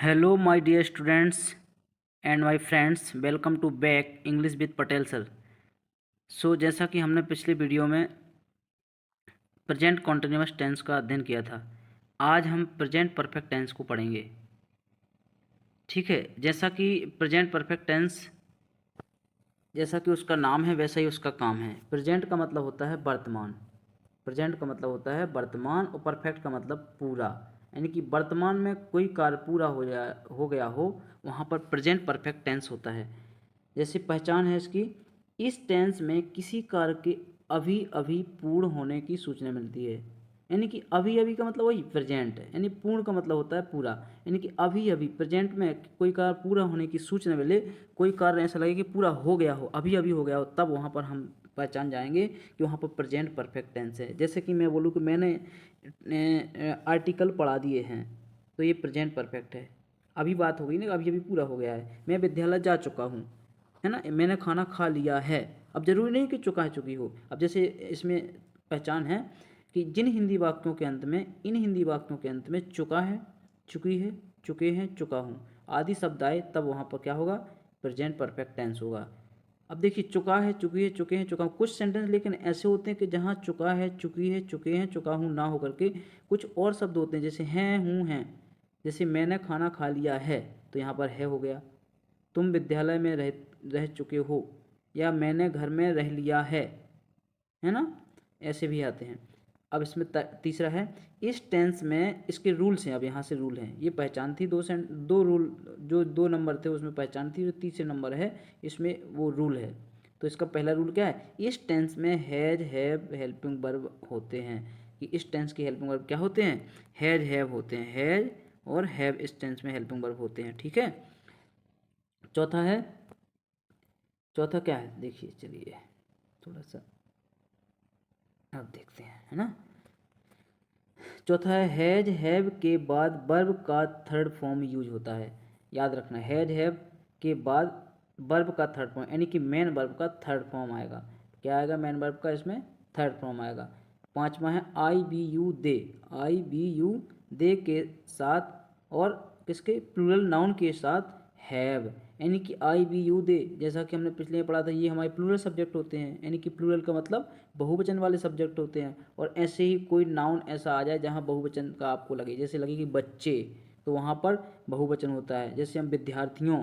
Hello my dear students and my friends, welcome to back English with Patel sir. जैसा कि हमने पिछले video में प्रेजेंट कॉन्टिन्यूअस टेंस का अध्ययन किया था, आज हम प्रेजेंट परफेक्ट टेंस को पढ़ेंगे। ठीक है, जैसा कि प्रेजेंट परफेक्ट टेंस, जैसा कि उसका नाम है वैसा ही उसका काम है। प्रेजेंट का मतलब होता है वर्तमान, प्रेजेंट का मतलब होता है वर्तमान, और परफेक्ट का मतलब पूरा, यानी कि वर्तमान में कोई कार्य पूरा हो गया हो, वहाँ पर प्रेजेंट परफेक्ट टेंस होता है। जैसे पहचान है इसकी, इस टेंस में किसी कार्य के अभी अभी पूर्ण होने की सूचना मिलती है। यानी कि अभी अभी का मतलब वही प्रेजेंट है, यानी पूर्ण का मतलब होता है पूरा, यानी कि अभी अभी प्रेजेंट में कोई कार्य पूरा होने की सूचना मिले, कोई कार्य ऐसा लगे कि पूरा हो गया हो, अभी अभी हो गया हो, तब वहाँ पर हम पहचान जाएंगे कि वहाँ पर प्रेजेंट परफेक्ट टेंस है। जैसे कि मैं बोलूँ कि मैंने आर्टिकल पढ़ा दिए हैं, तो ये प्रेजेंट परफेक्ट है। अभी बात हो गई ना, अभी अभी पूरा हो गया है। मैं विद्यालय जा चुका हूँ, है ना। मैंने खाना खा लिया है, अब जरूरी नहीं कि चुका है चुकी हो। अब जैसे इसमें पहचान है कि जिन हिंदी वाक्यों के अंत में, इन हिंदी वाक्यों के अंत में चुका है, चुकी है, चुके हैं, चुका हूँ आदि शब्द आए, तब वहाँ पर क्या होगा, प्रेजेंट परफेक्ट टेंस होगा। अब देखिए, चुका है, चुकी है, चुके हैं, चुका हूँ, कुछ सेंटेंस लेकिन ऐसे होते हैं कि जहाँ चुका है, चुकी है, चुके हैं, चुका हूँ ना होकर के कुछ और शब्द होते हैं, जैसे हैं, हूँ, हैं। जैसे मैंने खाना खा लिया है, तो यहाँ पर है हो गया। तुम विद्यालय में रह चुके हो, या मैंने घर में रह लिया है ना, ऐसे भी आते हैं। अब इसमें तीसरा है, इस टेंस में इसके रूल्स हैं। अब यहाँ से रूल हैं, ये पहचान थी, दो रूल, जो 2 नंबर थे उसमें पहचान थी, जो तीसरे नंबर है इसमें वो रूल है। तो इसका पहला रूल क्या है, इस टेंस में हैज, हैव, हेल्पिंग वर्ब होते हैं। कि इस टेंस के हेल्पिंग वर्ब क्या होते हैं, हैज, हैव होते हैं। हैज और हैव इस टेंस में हेल्पिंग वर्ब होते हैं। ठीक है। चौथा है, चौथा क्या है, देखिए चलिए थोड़ा सा अब देखते हैं, है ना। चौथा है, हैज, हैव के बाद वर्ब का थर्ड फॉर्म यूज होता है। याद रखना, हैज, हैव के बाद वर्ब का थर्ड फॉर्म, यानी कि मेन वर्ब का थर्ड फॉर्म आएगा। क्या आएगा मेन वर्ब का, इसमें थर्ड फॉर्म आएगा। पांचवा है, आई बी यू दे, आई बी यू दे के साथ, और किसके, प्लूरल नाउन के साथ हैव, यानी कि आई बी यू दे, जैसा कि हमने पिछले में पढ़ा था, ये हमारे प्लूरल सब्जेक्ट होते हैं, यानी कि प्लूरल का मतलब बहुवचन वाले सब्जेक्ट होते हैं। और ऐसे ही कोई नाउन ऐसा आ जाए जहाँ बहुवचन का आपको लगे, जैसे लगे कि बच्चे, तो वहाँ पर बहुवचन होता है। जैसे हम विद्यार्थियों,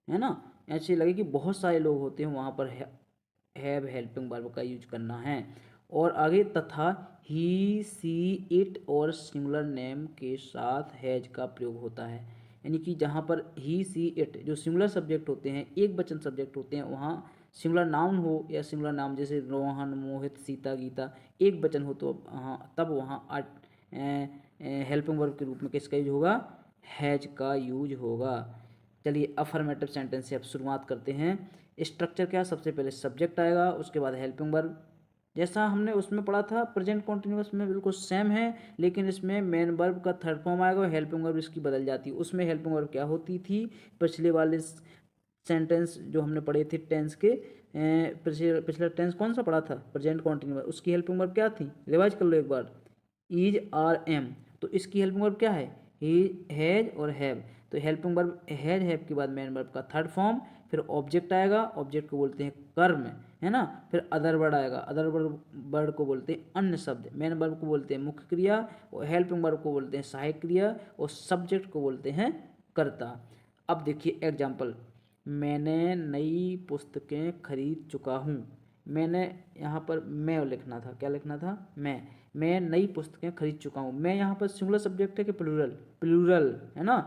है ना, ऐसे लगे कि बहुत सारे लोग होते हैं, वहाँ पर हैव हेल्पिंग वर्ब का यूज करना है। और आगे, तथा ही, सी, इट और सिंगुलर नेम के साथ हैज का प्रयोग होता है। यानी कि जहाँ पर ही, सी, इट जो सिंगुलर सब्जेक्ट होते हैं, एक वचन सब्जेक्ट होते हैं, वहाँ सिंगुलर नाउन हो या सिंगुलर नाम, जैसे रोहन, मोहित, सीता, गीता, एक वचन हो, तो हाँ तब वहाँ हेल्पिंग वर्ब के रूप में किसका यूज होगा, हैज का यूज होगा। चलिए अफर्मेटिव सेंटेंस से अब शुरुआत करते हैं। स्ट्रक्चर क्या, सबसे पहले सब्जेक्ट आएगा, उसके बाद हेल्पिंग वर्ब, जैसा हमने उसमें पढ़ा था प्रेजेंट कॉन्टिन्यूअस में बिल्कुल सेम है, लेकिन इसमें मेन वर्ब का थर्ड फॉर्म आएगा, हेल्पिंग वर्ब इसकी बदल जाती है। उसमें हेल्पिंग वर्ब क्या होती थी, पिछले वाले सेंटेंस जो हमने पढ़े थे टेंस के, पिछला टेंस कौन सा पढ़ा था, प्रेजेंट कॉन्टिन्यूअस, उसकी हेल्पिंग वर्ब क्या थी, रिवाइज कर लो एक बार, इज, आर, एम। तो इसकी हेल्पिंग वर्ब क्या है, ही, हैज और हैव। तो हेल्पिंग वर्ब हैज, हैव के बाद मेन वर्ब का थर्ड फॉर्म, फिर ऑब्जेक्ट आएगा, ऑब्जेक्ट को बोलते हैं कर्म, है ना। फिर अदर वर्ड आएगा, अदर वर्ड को बोलते हैं अन्य शब्द, मेन वर्ब को बोलते हैं मुख्य क्रिया, और हेल्पिंग वर्ब को बोलते हैं सहायक क्रिया, और सब्जेक्ट को बोलते हैं कर्ता। अब देखिए एग्जाम्पल, मैंने नई पुस्तकें खरीद चुका हूँ। मैंने यहाँ पर मैं लिखना था, क्या लिखना था, मैं नई पुस्तकें खरीद चुका हूँ। मैं यहाँ पर सिंगुलर सब्जेक्ट है कि प्लूरल, प्लूरल है ना।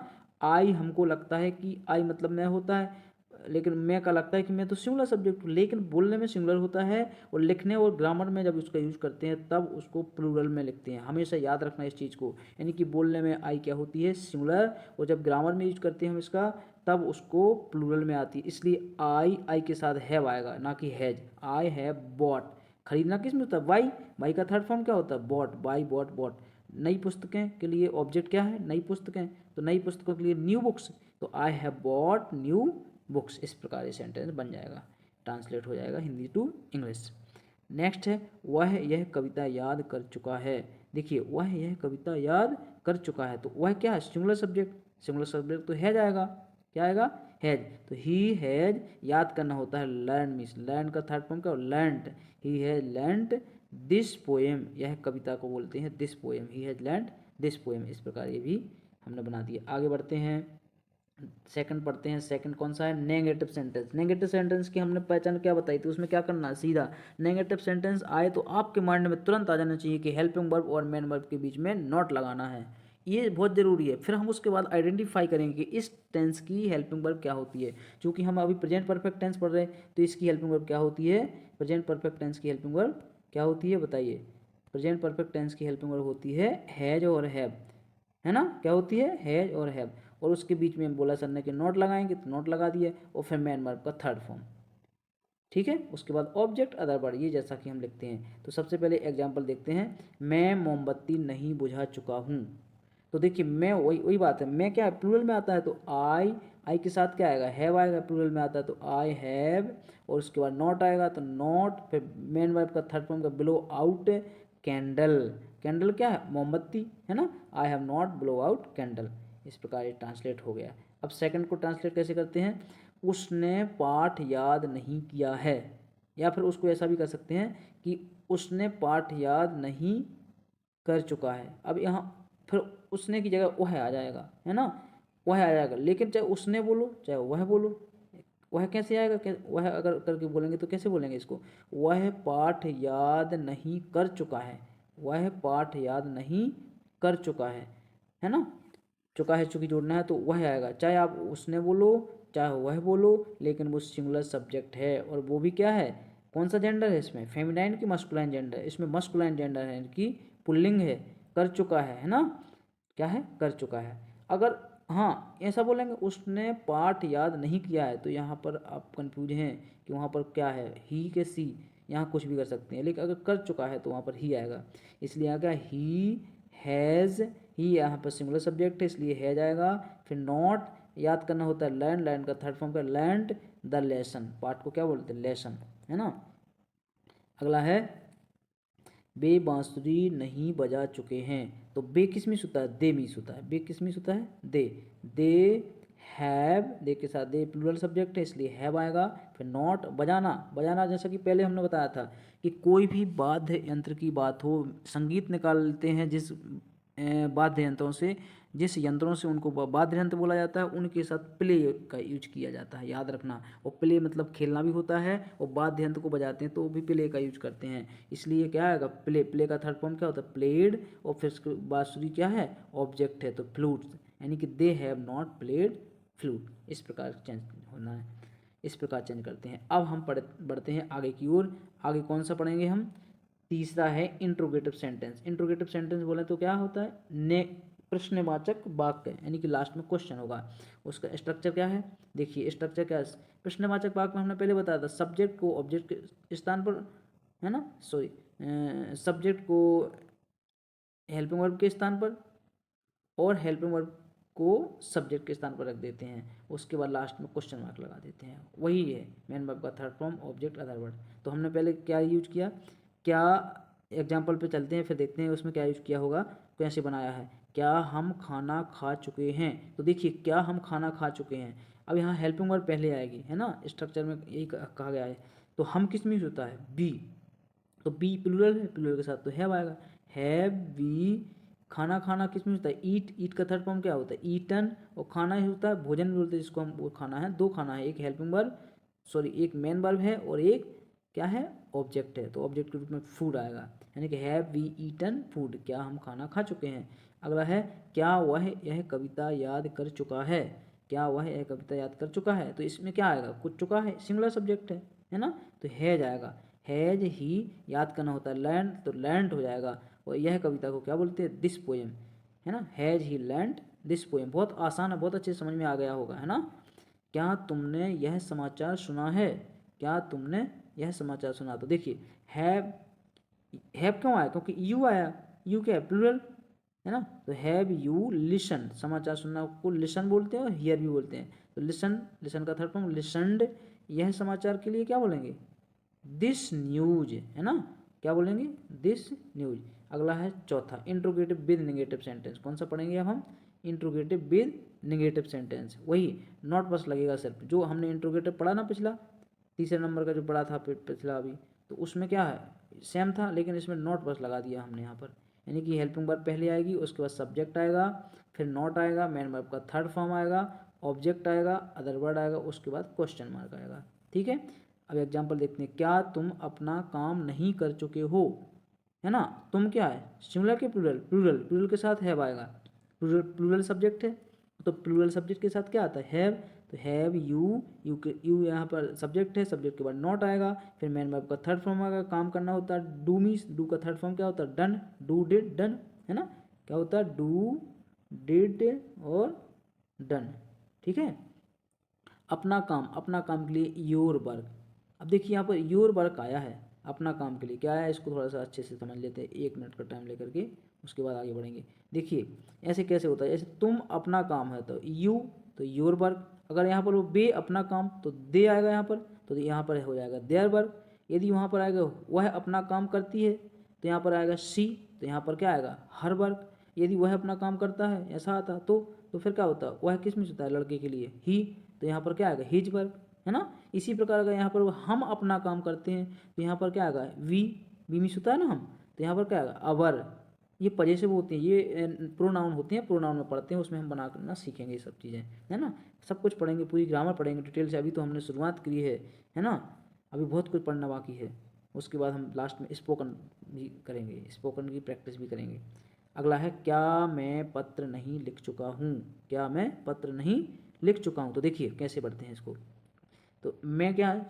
आई हमको लगता है कि आई मतलब मैं होता है, लेकिन मैं का लगता है कि मैं तो सिंगुलर सब्जेक्ट हूँ, लेकिन बोलने में सिंगुलर होता है, और लिखने और ग्रामर में जब उसका यूज़ करते हैं तब उसको प्लूरल में लिखते हैं। हमेशा याद रखना इस चीज़ को, यानी कि बोलने में आई क्या होती है, सिंगुलर, और जब ग्रामर में यूज करते हैं हम इसका, तब उसको प्लूरल में आती है। इसलिए आई के साथ हैव आएगा, ना कि हैज। आई हैव बॉट, खरीदना किस में होता है, बाई का थर्ड फॉर्म क्या होता है, बॉट, बाई, बॉट, बॉट। नई पुस्तकें के लिए ऑब्जेक्ट क्या है, नई पुस्तकें, तो नई पुस्तकों के लिए न्यू बुक्स, तो I have bought new books. इस प्रकार ये सेंटेंस बन जाएगा, ट्रांसलेट हो जाएगा हिंदी टू इंग्लिश। नेक्स्ट है, वह यह कविता याद कर चुका है। देखिए, वह यह कविता याद कर चुका है, तो वह क्या है, सिंगुलर सब्जेक्ट, सिंगुलर सब्जेक्ट तो हैज आएगा। क्या आएगा? हैज। तो ही हैज याद करना होता है लर्न मीन्स, लर्न का थर्ड फॉर्म क्या हो? Learned. He has learned this poem, यह कविता को बोलते हैं this poem, he has learned this poem. इस प्रकार ये भी हमने बना दिया। आगे बढ़ते हैं, सेकंड पढ़ते हैं। सेकंड कौन सा है? Negative sentence. नेगेटिव सेंटेंस की हमने पहचान क्या बताई थी, उसमें क्या करना है? सीधा नेगेटिव सेंटेंस आए तो आपके माइंड में तुरंत आ जाना चाहिए कि हेल्पिंग वर्ब और मेन वर्ब के बीच में नॉट लगाना है, ये बहुत ज़रूरी है। फिर हम उसके बाद आइडेंटिफाई करेंगे कि इस टेंस की हेल्पिंग वर्ब क्या होती है। क्योंकि हम अभी प्रेजेंट परफेक्ट टेंस पढ़ रहे हैं तो इसकी हेल्पिंग वर्ब क्या होती है? प्रेजेंट परफेक्ट टेंस की हेल्पिंग वर्ब क्या होती है बताइए? प्रेजेंट परफेक्ट टेंस की हेल्पिंग वर्ब होती है हैज और हैव, है ना? क्या होती है? हैज और हैव। और उसके बीच में बोला सर ने कि नोट लगाएंगे तो नोट लगा दिए, और फिर मेन वर्ब का थर्ड फॉर्म। ठीक है, उसके बाद ऑब्जेक्ट अदर वर्ड, ये जैसा कि हम लिखते हैं। तो सबसे पहले एग्जांपल देखते हैं, मैं मोमबत्ती नहीं बुझा चुका हूँ। तो देखिए मैं वही बात है, मैं क्या है? प्लूरल में आता है तो आई के साथ क्या आएगा? हैव आएगा। प्लूरल में आता है तो आई हैव, और उसके बाद नॉट आएगा तो नॉट, फिर मेन वर्ब का थर्ड फॉर्म का ब्लो आउट कैंडल। कैंडल क्या है? मोमबत्ती, है ना? I have not blow out candle. इस प्रकार ये ट्रांसलेट हो गया। अब सेकंड को ट्रांसलेट कैसे करते हैं? उसने पाठ याद नहीं किया है, या फिर उसको ऐसा भी कर सकते हैं कि उसने पाठ याद नहीं कर चुका है। अब यहाँ फिर उसने की जगह वह आ जाएगा, है ना? वह आ जाएगा। लेकिन चाहे उसने बोलो चाहे वह बोलो, वह कैसे आएगा? वह अगर करके बोलेंगे तो कैसे बोलेंगे इसको? वह पाठ याद नहीं कर चुका है, वह पाठ याद नहीं कर चुका है ना? चुका है चूंकि जोड़ना है तो वह आएगा, चाहे आप उसने बोलो चाहे वह बोलो, लेकिन वो सिंगुलर सब्जेक्ट है। और वो भी क्या है? कौन सा जेंडर है इसमें? फेमिनाइन की मस्कुलाइन जेंडर? इसमें मस्कुलाइन जेंडर है कि पुल्लिंग है, कर चुका है ना? क्या है? कर चुका है। अगर हाँ ऐसा बोलेंगे उसने पाठ याद नहीं किया है, तो यहाँ पर आप कंफ्यूज हैं कि वहाँ पर क्या है, ही के सी, यहाँ कुछ भी कर सकते हैं। लेकिन अगर कर चुका है तो वहाँ पर ही आएगा, इसलिए आएगा ही हैज़। ही यहाँ पर सिंगुलर सब्जेक्ट है इसलिए हैज आएगा। फिर नॉट याद करना होता है लर्न, लर्न का थर्ड फॉर्म का लर्नड द लेसन, पाठ को क्या बोलते हैं? लेसन, है ना? अगला है बे बांसुरी नहीं बजा चुके हैं। तो बे किस मिस होता है? दे मिस होता है। बे किस मिस होता है? दे हैव, दे के साथ दे प्लूरल सब्जेक्ट है इसलिए हैव आएगा। फिर नॉट बजाना, बजाना जैसा कि पहले हमने बताया था कि कोई भी वाद्य यंत्र की बात हो, संगीत निकालते हैं जिस वाद्य यंत्रों से, जिस यंत्रों से उनको वाद्य यंत्र बोला जाता है, उनके साथ प्ले का यूज किया जाता है, याद रखना। और प्ले मतलब खेलना भी होता है, और वाद्य यंत्र को बजाते हैं तो वो भी प्ले का यूज करते हैं, इसलिए क्या आएगा? प्ले। प्ले का थर्ड फॉर्म क्या होता है? प्लेड। और फिर उसके बांसुरी क्या है? ऑब्जेक्ट है तो फ्लूट, यानी कि they have not played flute. इस प्रकार चेंज होना है, इस प्रकार चेंज करते हैं। अब हम बढ़ते हैं आगे की ओर। आगे कौन सा पढ़ेंगे हम? तीसरा है इंट्रोगेटिव सेंटेंस। इंट्रोगेटिव सेंटेंस बोले तो क्या होता है? ने प्रश्नवाचक वाक्य, यानी कि लास्ट में क्वेश्चन होगा। उसका स्ट्रक्चर क्या है? देखिए स्ट्रक्चर क्या है प्रश्नवाचक वाक्य में, हमने पहले बताया था सब्जेक्ट को ऑब्जेक्ट के स्थान पर, है ना? सॉरी, सब्जेक्ट को हेल्पिंग वर्ब के स्थान पर और हेल्पिंग वर्ब को सब्जेक्ट के स्थान पर रख देते हैं, उसके बाद लास्ट में क्वेश्चन मार्क लगा देते हैं। वही है मेन वर्ब का third form, object other word. तो हमने पहले क्या यूज किया, क्या एग्जाम्पल पे चलते हैं फिर देखते हैं उसमें क्या यूज किया होगा, कैसे बनाया है। क्या हम खाना खा चुके हैं? तो देखिए क्या हम खाना खा चुके हैं, अब यहाँ हेल्पिंग वर्ब पहले आएगी, है ना? स्ट्रक्चर में यही कहा गया है। तो हम किस में होता है? बी। तो बी प्लूरल है, प्लूरल के साथ तो हैव आएगा। हैव वी खाना, खाना किस में होता है? ईट। ईट का थर्ड फॉर्म क्या होता है? ईटन। और खाना ही होता है भोजन भी बोलते हैं जिसको हम, वो खाना है, दो खाना है, एक हेल्पिंग वर्ब, सॉरी एक मेन वर्ब है और एक क्या है? ऑब्जेक्ट है। तो ऑब्जेक्ट के रूप में फूड आएगा, यानी कि हैव वी ईटन फूड, क्या हम खाना खा चुके हैं। अगला है क्या वह यह कविता याद कर चुका है? क्या वह यह कविता याद कर चुका है? तो इसमें क्या आएगा? कुछ चुका है, सिंगुलर सब्जेक्ट है ना? तो हैज आएगा। हैज ही याद करना होता है लर्न, तो लर्नड हो जाएगा। और यह कविता को क्या बोलते हैं? दिस पोएम, है ना? Has he learned this poem. बहुत आसान है, बहुत अच्छे समझ में आ गया होगा, है ना? क्या तुमने यह समाचार सुना है? क्या तुमने यह समाचार सुना? तो देखिए हैव क्यों आया? क्योंकि यू आया। यू क्या है? प्लूरल, है ना? तो हैव यू लिसन, समाचार सुनना को लिसन बोलते हैं और हियर भी बोलते हैं। तो लिसन, लिसन का थर्ड फॉर्म लिसनड, यह समाचार के लिए क्या बोलेंगे? दिस न्यूज, है ना? क्या बोलेंगे? This news. अगला है चौथा इंट्रोगेटिव विद नेगेटिव सेंटेंस। कौन सा पढ़ेंगे अब हम? इंट्रोगेटिव विद नेगेटिव सेंटेंस, वही नॉट बस लगेगा सिर्फ। जो हमने इंट्रोगेटिव पढ़ा ना पिछला, तीसरे नंबर का जो पढ़ा था पिछला अभी, तो उसमें क्या है सेम था, लेकिन इसमें नॉट बस लगा दिया हमने यहाँ पर। यानी कि हेल्पिंग वर्ब पहले आएगी, उसके बाद सब्जेक्ट आएगा, फिर नॉट आएगा, मेन वर्ब का थर्ड फॉर्म आएगा, ऑब्जेक्ट आएगा, अदर वर्ड आएगा, उसके बाद क्वेश्चन मार्क आएगा। ठीक है, अब एग्जाम्पल देखते हैं। क्या तुम अपना काम नहीं कर चुके हो, है ना। तुम क्या है सिंगुलर के प्लूरल, प्लूरल के साथ हैव आएगा। प्लूरल सब्जेक्ट है, तो प्लूरल सब्जेक्ट के साथ क्या आता है हैव, तो हैव यू यहाँ पर सब्जेक्ट है, सब्जेक्ट के बाद नॉट आएगा, फिर मेन वर्ब का थर्ड फॉर्म आएगा। काम करना होता है डू मीन्स, डू का थर्ड फॉर्म क्या होता है डन, डू डिड डन, है ना। क्या होता है डू डिड और डन। ठीक है, अपना काम के लिए योर वर्क। अब देखिए यहाँ पर योर वर्क आया है अपना काम के लिए, क्या है इसको थोड़ा सा अच्छे से समझ लेते हैं, 1 मिनट का टाइम लेकर के, उसके बाद आगे बढ़ेंगे। देखिए ऐसे कैसे होता है, जैसे तुम अपना काम है तो यू, तो योर वर्क। अगर यहाँ पर वो बे अपना काम तो दे आएगा यहाँ पर, तो यहाँ पर हो जाएगा देयर वर्क। यदि वहाँ पर आएगा वह अपना काम करती है, तो यहाँ पर आएगा सी, तो यहाँ पर क्या आएगा हर वर्क। यदि वह अपना काम करता है ऐसा आता तो फिर क्या होता है वह किस में होता है लड़के के लिए ही, तो यहाँ पर क्या आएगा हिज वर्क, है ना। इसी प्रकार अगर यहाँ पर हम अपना काम करते हैं तो यहाँ पर क्या आएगा वी मीन्स होता है ना हम, तो यहाँ पर क्या आएगा अवर। ये पजेसिव होते हैं, ये प्रोनाउन होते हैं, प्रोनाउन में पढ़ते हैं, उसमें हम बना करना सीखेंगे ये सब चीज़ें, है ना। सब कुछ पढ़ेंगे, पूरी ग्रामर पढ़ेंगे डिटेल से, अभी तो हमने शुरुआत की है ना। अभी बहुत कुछ पढ़ना बाकी है, उसके बाद हम लास्ट में स्पोकन भी करेंगे, स्पोकन की प्रैक्टिस भी करेंगे। अगला है क्या मैं पत्र नहीं लिख चुका हूँ, क्या मैं पत्र नहीं लिख चुका हूँ। तो देखिए कैसे पढ़ते हैं इसको, तो मैं क्या है,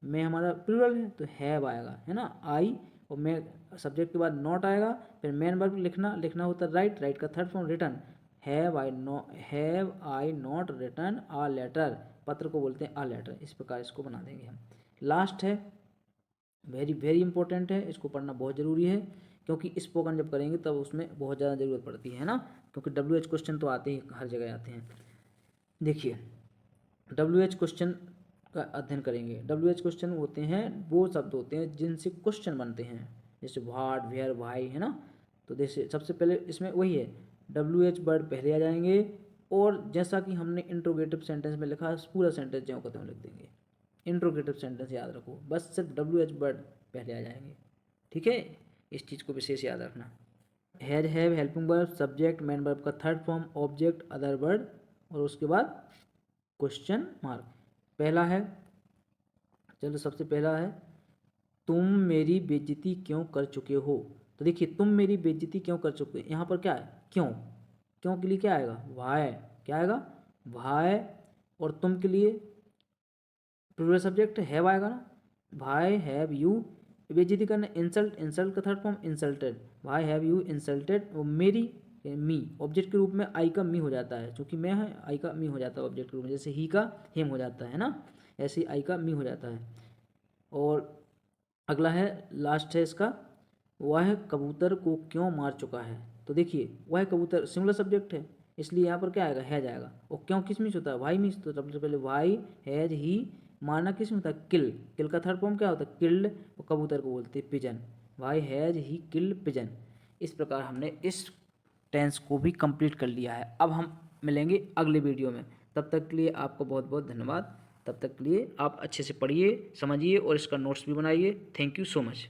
मैं हमारा प्लूरल है तो हैव आएगा, है ना आई, और मैं सब्जेक्ट के बाद नॉट आएगा, फिर मेन वर्ब लिखना होता है राइट का third form written, have I not written a letter, पत्र को बोलते हैं आ लेटर। इस प्रकार इसको बना देंगे हम। लास्ट है वेरी वेरी इंपॉर्टेंट है, इसको पढ़ना बहुत ज़रूरी है, क्योंकि स्पोकन जब करेंगे तब उसमें बहुत ज़्यादा ज़रूरत पड़ती है ना, क्योंकि WH क्वेश्चन तो आते ही हर जगह आते हैं। देखिए WH क्वेश्चन का अध्ययन करेंगे। WH क्वेश्चन होते हैं वो शब्द होते हैं जिनसे क्वेश्चन बनते हैं, जैसे व्हाट वेयर व्हाई, है ना। तो जैसे सबसे पहले इसमें वही है WH वर्ड पहले आ जाएंगे, और जैसा कि हमने इंट्रोगेटिव सेंटेंस में लिखा है पूरा सेंटेंस ज्यों का त्यों लिख देंगे। इंट्रोगेटिव सेंटेंस याद रखो, बस सिर्फ WH वर्ड पहले आ जाएंगे। ठीक है, इस चीज़ को विशेष याद रखना। Has have helping verb, subject, main verb का third form, object, other word, और उसके बाद क्वेश्चन मार्क। पहला है, चलो सबसे पहला है तुम मेरी बेइज्जती क्यों कर चुके हो। तो देखिए तुम मेरी बेइज्जती क्यों कर चुके हो, यहाँ पर क्या है क्यों, क्यों के लिए क्या आएगा वाई, क्या आएगा वाई, और तुम के लिए प्लूरल सब्जेक्ट हैव आएगा ना, वाई हैव यू बेइज्जती करना, इंसल्ट का third form insulted, why have you insulted, वो मेरी मी ऑब्जेक्ट के रूप में आई का मी हो जाता है, क्योंकि मैं है आई का मी हो जाता है ऑब्जेक्ट के रूप में, जैसे ही का हेम हो जाता है ना, ऐसे ही आई का मी हो जाता है। और अगला है लास्ट है इसका, वह कबूतर को क्यों मार चुका है। तो देखिए वह कबूतर सिंगुलर सब्जेक्ट है, इसलिए यहाँ पर क्या आएगा है जाएगा, और क्यों किस मीन्स होता है वाई मीन्स, तो सबसे पहले वाई हैज ही, मारना किस में होता है किल का थर्ड फॉर्म क्या होता है किल्ड, और कबूतर को बोलते हैं pigeon, why has he killed pigeon. इस प्रकार हमने इस टेंस को भी कंप्लीट कर लिया है। अब हम मिलेंगे अगले वीडियो में, तब तक के लिए आपको बहुत बहुत धन्यवाद। तब तक के लिए आप अच्छे से पढ़िए, समझिए और इसका नोट्स भी बनाइए। Thank you so much.